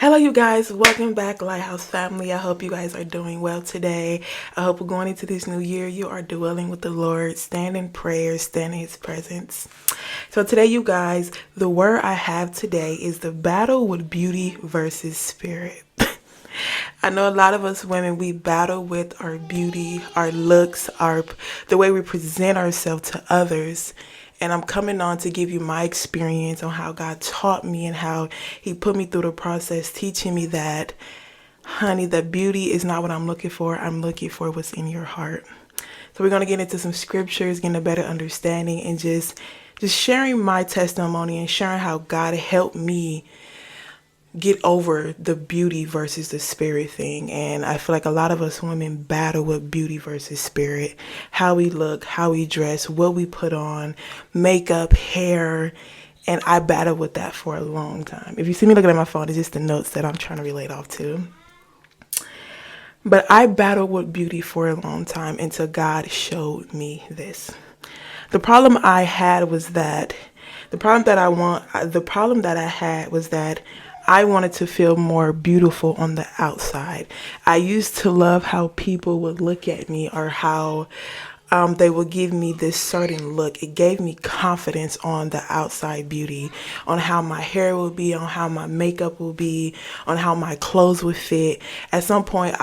Hello, you guys. Welcome back, Lighthouse family. I hope you guys are doing well today. I hope we're going into this new year. You are dwelling with the Lord. Stand in prayer, stand in His presence. So, today, you guys, the word I have today is the battle with beauty versus spirit. I know a lot of us women, we battle with our beauty, our looks, the way we present ourselves to others. And I'm coming on to give you my experience on how God taught me and how He put me through the process, teaching me that, honey, that beauty is not what I'm looking for. I'm looking for what's in your heart. So we're going to get into some scriptures, getting a better understanding, and just sharing my testimony and sharing how God helped me get over the beauty versus the spirit thing. And I feel like a lot of us women battle with beauty versus spirit, how we look, how we dress, what we put on, makeup, hair. And I battled with that for a long time. If you see me looking at my phone, it's just the notes that I'm trying to relate off to. But I battled with beauty for a long time until God showed me this. The problem I had was that the problem that I had was that I wanted to feel more beautiful on the outside. I used to love how people would look at me, or how they would give me this certain look. It gave me confidence on the outside beauty, on how my hair would be, on how my makeup would be, on how my clothes would fit. At some point,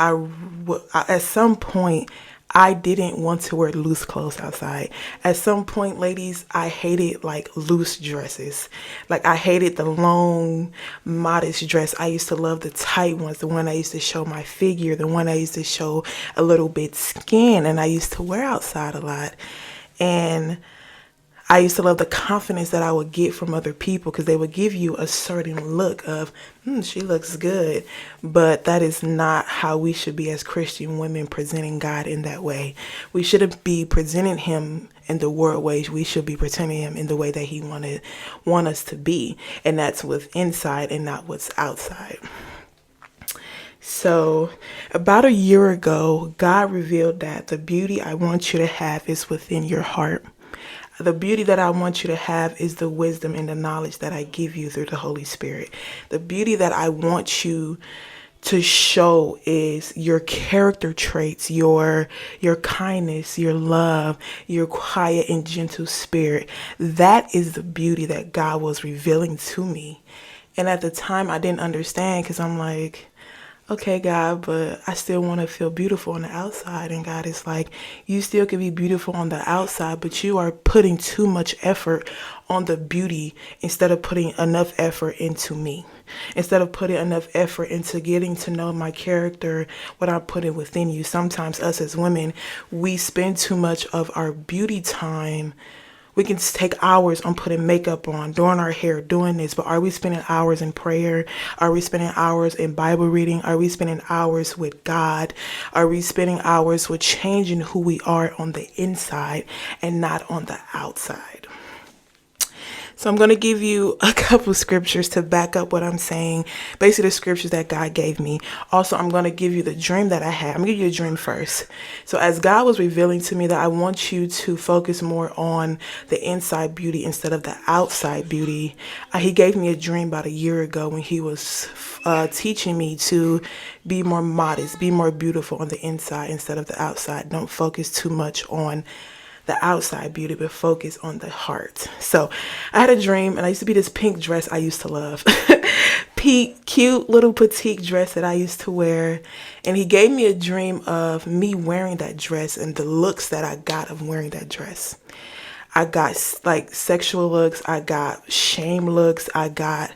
I didn't want to wear loose clothes outside. At some point, ladies, I hated like loose dresses. Like I hated the long, modest dress. I used to love the tight ones, the one I used to show my figure, the one I used to show a little bit skin, and I used to wear outside a lot. And I used to love the confidence that I would get from other people, because they would give you a certain look of, she looks good. But that is not how we should be as Christian women, presenting God in that way. We shouldn't be presenting Him in the world ways. We should be presenting Him in the way that He want us to be. And that's what's inside and not what's outside. So about a year ago, God revealed that the beauty I want you to have is within your heart. The beauty that I want you to have is the wisdom and the knowledge that I give you through the Holy Spirit. The beauty that I want you to show is your character traits, your kindness, your love, your quiet and gentle spirit. That is the beauty that God was revealing to me. And at the time, I didn't understand, because I'm like, okay, God, but I still want to feel beautiful on the outside. And God is like, you still can be beautiful on the outside, but you are putting too much effort on the beauty instead of putting enough effort into me. Instead of putting enough effort into getting to know my character, what I put in within you. Sometimes us as women, we spend too much of our beauty time. We can take hours on putting makeup on, doing our hair, doing this, but are we spending hours in prayer? Are we spending hours in Bible reading? Are we spending hours with God? Are we spending hours with changing who we are on the inside and not on the outside? So I'm going to give you a couple scriptures to back up what I'm saying. Basically, the scriptures that God gave me. Also, I'm going to give you the dream that I had. I'm going to give you a dream first. So as God was revealing to me that I want you to focus more on the inside beauty instead of the outside beauty, He gave me a dream about a year ago when He was teaching me to be more modest, be more beautiful on the inside instead of the outside. Don't focus too much on the outside beauty, but focus on the heart. So I had a dream, and I used to be this pink dress I used to love. Pink, cute little petite dress that I used to wear. And He gave me a dream of me wearing that dress and the looks that I got of wearing that dress. I got like sexual looks. I got shame looks. I got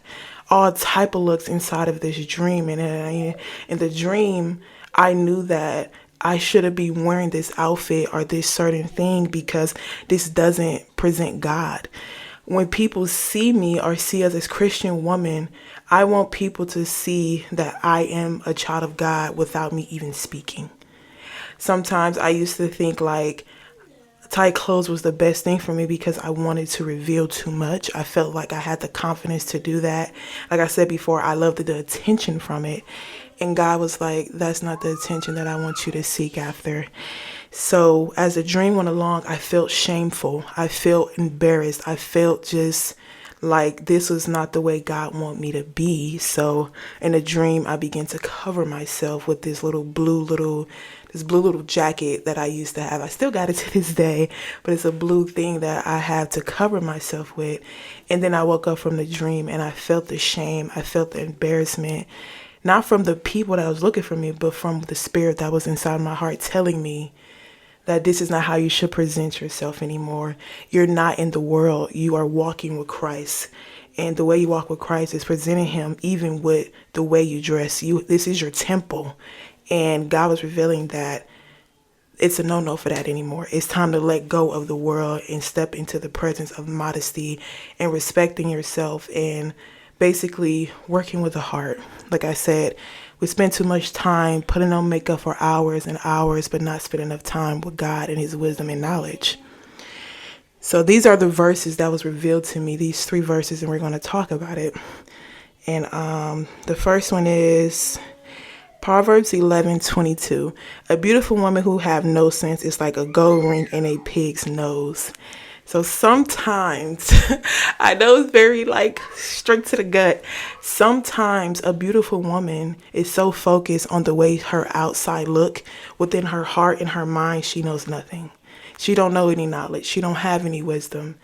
all type of looks inside of this dream. And in the dream, I knew that I shouldn't be wearing this outfit or this certain thing, because this doesn't present God. When people see me or see us as Christian women, I want people to see that I am a child of God without me even speaking. Sometimes I used to think like tight clothes was the best thing for me because I wanted to reveal too much. I felt like I had the confidence to do that. Like I said before, I loved the attention from it. And God was like, that's not the attention that I want you to seek after. So as the dream went along, I felt shameful. I felt embarrassed. I felt just like this was not the way God wanted me to be. So in a dream, I began to cover myself with this blue little jacket that I used to have. I still got it to this day, but it's a blue thing that I have to cover myself with. And then I woke up from the dream and I felt the shame. I felt the embarrassment, not from the people that was looking for me, but from the spirit that was inside my heart telling me that this is not how you should present yourself anymore. You're not in the world. You are walking with Christ. And the way you walk with Christ is presenting him even with the way you dress. This is your temple. And God was revealing that it's a no-no for that anymore. It's time to let go of the world and step into the presence of modesty and respecting yourself and basically working with the heart. Like I said, we spend too much time putting on makeup for hours and hours, but not spend enough time with God and his wisdom and knowledge. So these are the verses that was revealed to me, these 3 verses, and we're going to talk about it. And the first one is Proverbs 11:22. A beautiful woman who have no sense is like a gold ring in a pig's nose. So sometimes, I know it's very straight to the gut. Sometimes a beautiful woman is so focused on the way her outside look. Within her heart and her mind, she knows nothing. She don't know any knowledge. She don't have any wisdom.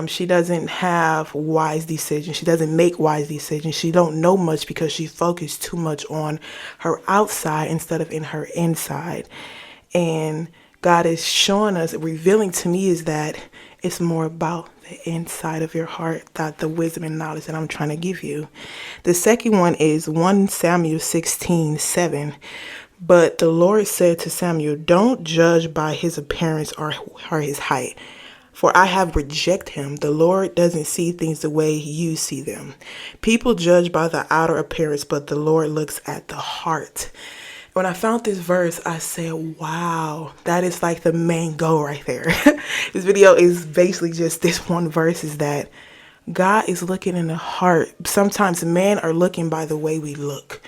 She doesn't have wise decisions. She doesn't make wise decisions. She don't know much because she focused too much on her outside instead of in her inside. And God is showing us, revealing to me is that it's more about the inside of your heart, that the wisdom and knowledge that I'm trying to give you. The second one is 1 Samuel 16:7. But the Lord said to Samuel, don't judge by his appearance or his height, for I have rejected him. The Lord doesn't see things the way you see them. People judge by the outer appearance, but the Lord looks at the heart. When I found this verse, I said, wow, that is like the main goal right there. This video is basically just this one verse, is that God is looking in the heart. Sometimes men are looking by the way we look,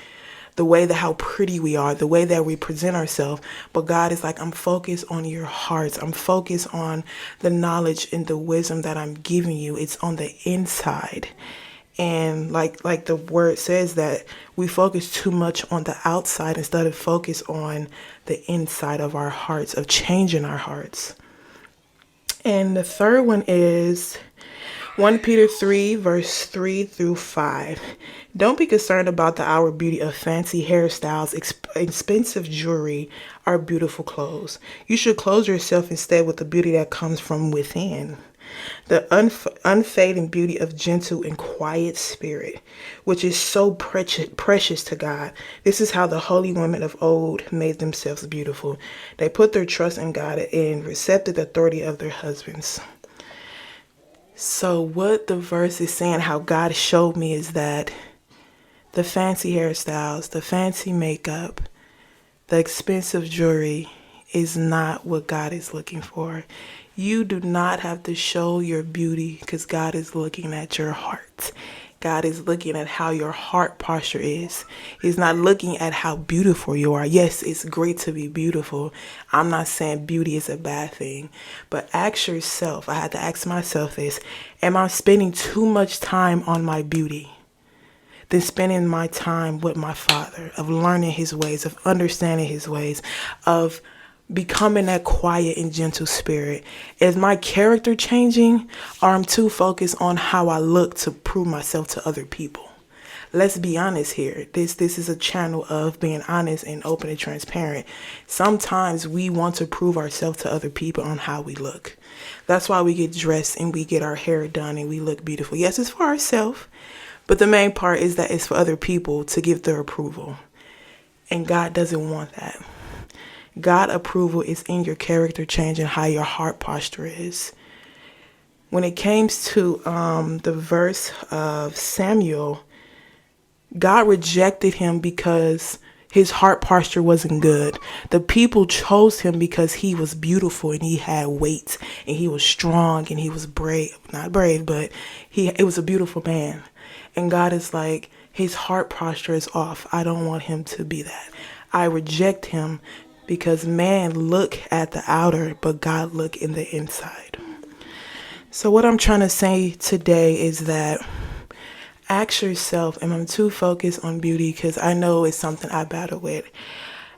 the way that how pretty we are, the way that we present ourselves. But God is like, I'm focused on your hearts. I'm focused on the knowledge and the wisdom that I'm giving you. It's on the inside. And like the word says, that we focus too much on the outside instead of focus on the inside of our hearts, of changing our hearts. And the third one is 1 Peter 3, verse 3 through 5. Don't be concerned about the outward beauty of fancy hairstyles, expensive jewelry, or beautiful clothes. You should clothe yourself instead with the beauty that comes from within. The unfading beauty of gentle and quiet spirit, which is so precious to God. This is how the holy women of old made themselves beautiful. They put their trust in God and accepted the authority of their husbands. So what the verse is saying, how God showed me, is that the fancy hairstyles, the fancy makeup, the expensive jewelry is not what God is looking for. You do not have to show your beauty, because God is looking at your heart. God is looking at how your heart posture is. He's not looking at how beautiful you are. Yes, it's great to be beautiful. I'm not saying beauty is a bad thing, but ask yourself, I had to ask myself this, am I spending too much time on my beauty than spending my time with my Father, of learning his ways, of understanding his ways, of becoming that quiet and gentle spirit? Is my character changing, or I'm too focused on how I look to prove myself to other people? Let's be honest here. This is a channel of being honest and open and transparent. Sometimes we want to prove ourselves to other people on how we look. That's why we get dressed and we get our hair done and we look beautiful. Yes, it's for ourselves, but the main part is that it's for other people to give their approval. And God doesn't want that. God approval is in your character change and how your heart posture is. When it came to the verse of Samuel, God rejected him because his heart posture wasn't good. The people chose him because he was beautiful and he had weight and he was strong and he was brave. Not brave, but it was a beautiful man. And God is like, his heart posture is off. I don't want him to be that. I reject him, because man look at the outer, but God look in the inside. So what I'm trying to say today is that ask yourself, am I too focused on beauty? Because I know it's something I battle with.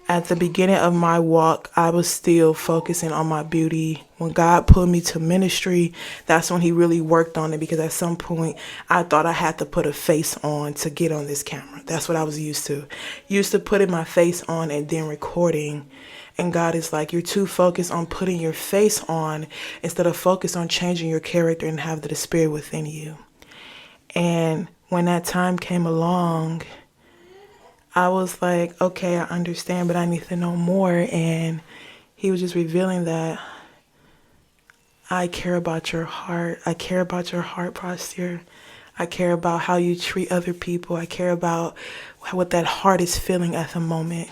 At the beginning of my walk, I was still focusing on my beauty. When God put me to ministry, that's when he really worked on it, because at some point I thought I had to put a face on to get on this camera. That's what I was used to. Used to putting my face on and then recording. And God is like, you're too focused on putting your face on instead of focus on changing your character and have the spirit within you. And when that time came along, I was like, okay, I understand, but I need to know more. And he was just revealing that I care about your heart. I care about your heart posture. I care about how you treat other people. I care about what that heart is feeling at the moment.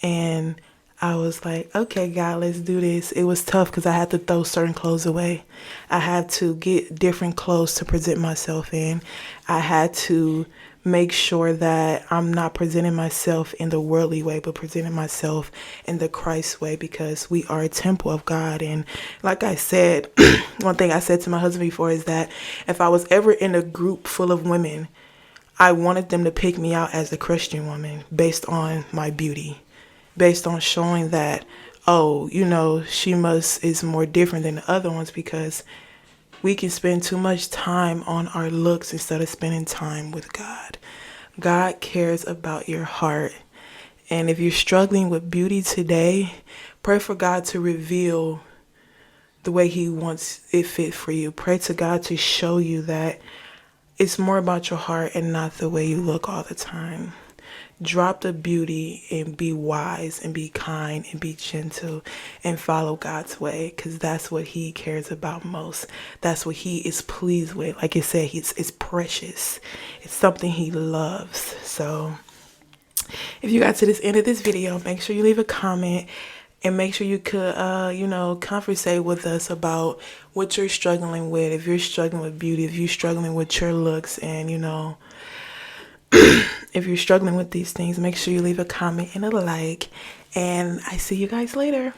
And I was like, okay, God, let's do this. It was tough because I had to throw certain clothes away. I had to get different clothes to present myself in. I had to make sure that I'm not presenting myself in the worldly way, but presenting myself in the Christ way, because we are a temple of God. And like I said, one thing I said to my husband before is that if I was ever in a group full of women, I wanted them to pick me out as a Christian woman based on my beauty, based on showing that, oh, she is more different than the other ones, because we can spend too much time on our looks instead of spending time with God. God cares about your heart. And if you're struggling with beauty today, pray for God to reveal the way he wants it fit for you. Pray to God to show you that it's more about your heart and not the way you look all the time. Drop the beauty and be wise and be kind and be gentle and follow God's way, because that's what he cares about most. That's what he is pleased with. Like I said, it's precious. It's something he loves. So if you got to this end of this video, make sure you leave a comment and make sure you could, conversate with us about what you're struggling with. If you're struggling with beauty, if you're struggling with your looks, and, if you're struggling with these things, make sure you leave a comment and a like. And I see you guys later.